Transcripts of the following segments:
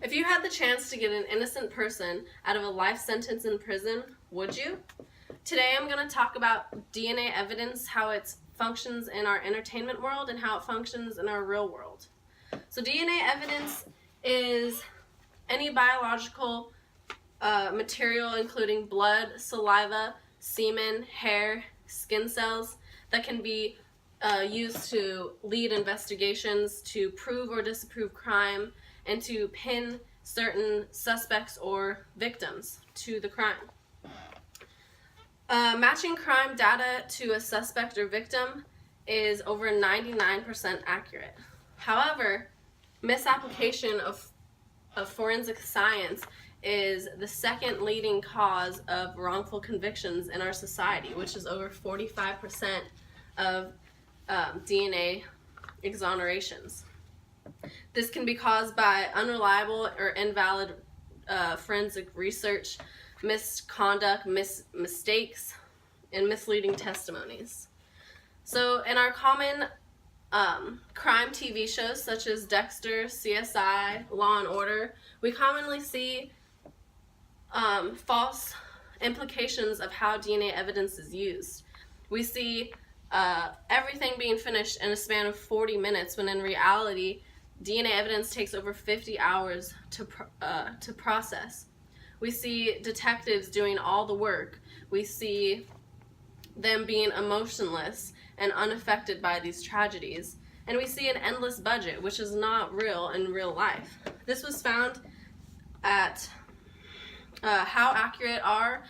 If you had the chance to get an innocent person out of a life sentence in prison, would you? Today I'm going to talk about DNA evidence, how it functions in our entertainment world and how it functions in our real world. So DNA evidence is any biological material including blood, saliva, semen, hair, skin cells that can be used to lead investigations, to prove or disprove crime, and to pin certain suspects or victims to the crime. Matching crime data to a suspect or victim is over 99% accurate. However, misapplication of forensic science is the second leading cause of wrongful convictions in our society, which is over 45% of DNA exonerations. This can be caused by unreliable or invalid forensic research, misconduct, mistakes, and misleading testimonies. So in our common crime TV shows such as Dexter, CSI, Law and Order, we commonly see false implications of how DNA evidence is used. We see everything being finished in a span of 40 minutes when in reality DNA evidence takes over 50 hours to process. We see detectives doing all the work. We see them being emotionless and unaffected by these tragedies. And we see an endless budget, which is not real in real life. This was found at How Accurate Are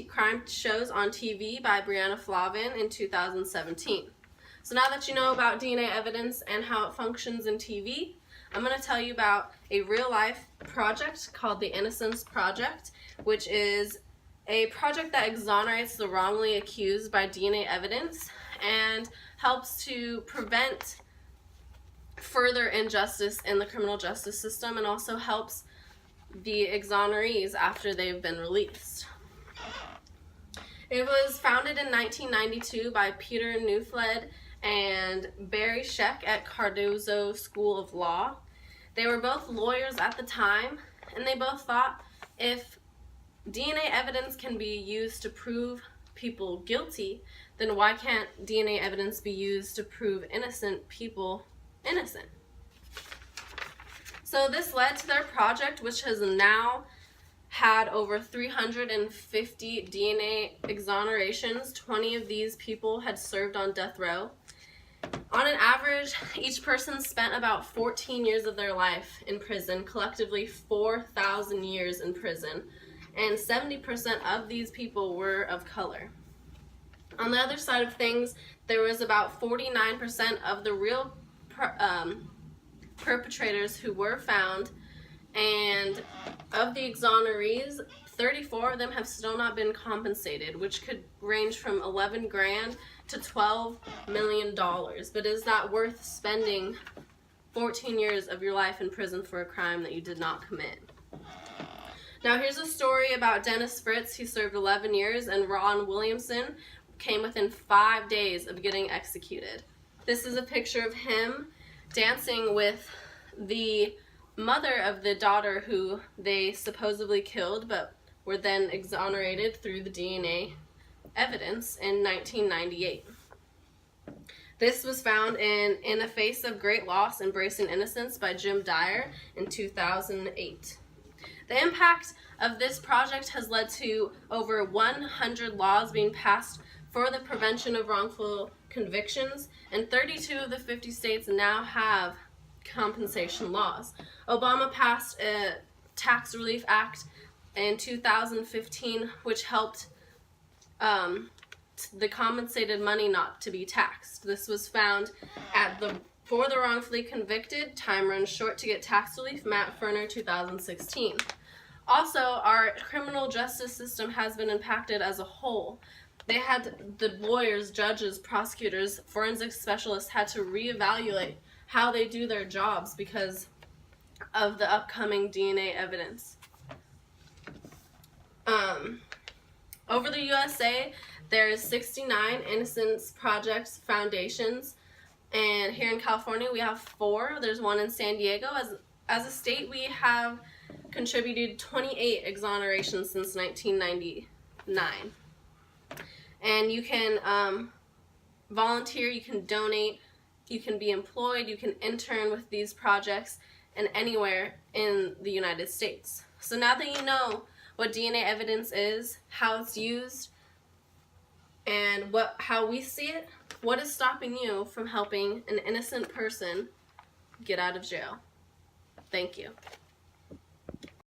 Crime Shows on TV by Brianna Flavin in 2017. So now that you know about DNA evidence and how it functions in TV, I'm going to tell you about a real-life project called the Innocence Project, which is a project that exonerates the wrongly accused by DNA evidence and helps to prevent further injustice in the criminal justice system, and also helps the exonerees after they've been released. It was founded in 1992 by Peter Neufeld and Barry Scheck at Cardozo School of Law. They were both lawyers at the time, and they both thought if DNA evidence can be used to prove people guilty, then why can't DNA evidence be used to prove innocent people innocent? So this led to their project, which has now had over 350 DNA exonerations. 20 of these people had served on death row. On an average, each person spent about 14 years of their life in prison, collectively 4,000 years in prison, and 70% of these people were of color. On the other side of things, there was about 49% of the real perpetrators who were found, and of the exonerees, 34 of them have still not been compensated, which could range from 11 grand to $12 million. But is that worth spending 14 years of your life in prison for a crime that you did not commit? Now here's a story about Dennis Fritz. He served 11 years, and Ron Williamson came within 5 days of getting executed. This is a picture of him dancing with the mother of the daughter who they supposedly killed, but were then exonerated through the DNA evidence in 1998. This was found in the Face of Great Loss, Embracing Innocence by Jim Dyer in 2008. The impact of this project has led to over 100 laws being passed for the prevention of wrongful convictions, and 32 of the 50 states now have compensation laws. Obama passed a Tax Relief Act in 2015, which helped the compensated money not to be taxed. This was found for the wrongfully convicted, time runs short to get tax relief, Matt Ferner, 2016. Also, our criminal justice system has been impacted as a whole. They had the lawyers, judges, prosecutors, forensic specialists had to reevaluate how they do their jobs because of the upcoming DNA evidence. Over the USA, there's 69 Innocence Project foundations, and here in California we have 4. There's one in San Diego As a state, we have contributed 28 exonerations since 1999. And you can volunteer, you can donate, you can be employed, you can intern with these projects and anywhere in the United States. So now that you know what DNA evidence is, how it's used, and how we see it, what is stopping you from helping an innocent person get out of jail? Thank you.